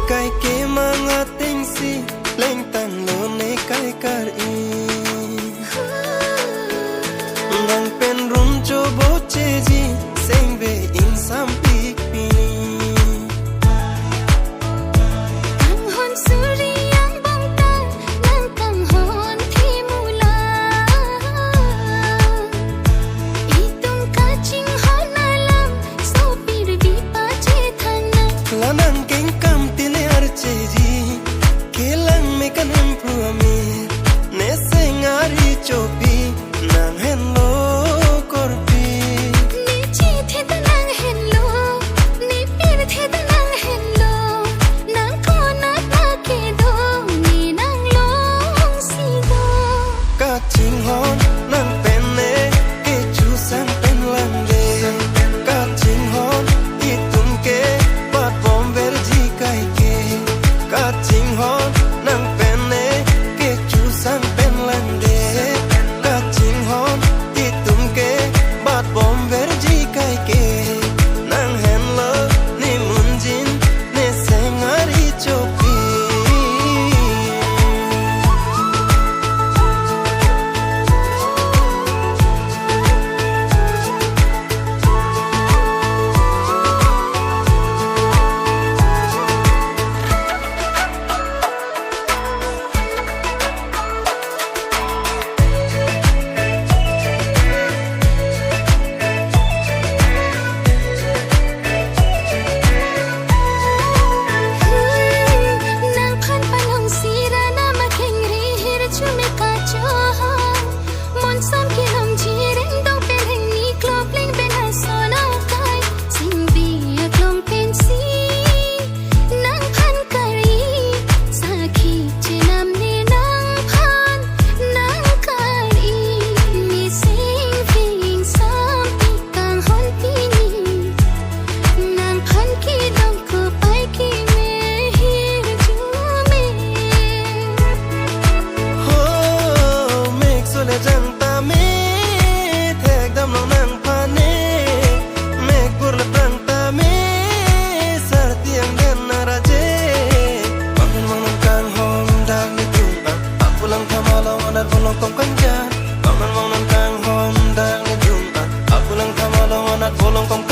Kai ke mga tingsi leng tan lo ne kai kar i ngang pen rum cho bo che ji seng ve in sam pik pi ang hon suri yang bang ta nang kang hon thi mula itung ka ching hon alam so pir vi pa che thana lanang keng kam cheji kelang me kan empruami ne sengari chopi nang hello korpi ni chi the ta nang hello ni pir the ta nang hello nang ko na ta ke do ni nang long si do ka ching hon nang pen ne ke chu sang pen lang de ka ching hon itum ke pat bom ver ji kai ke ka ching hon nang pen ne ke chu sang pen lang de ka ching hon itum ke pat bom ver ji kai ke nang hen lo ni mun jin ne sengari chopi Volong tong kanjan, bangan mau nang kang hon dang ni jum, aku lang thamalo anat volong tong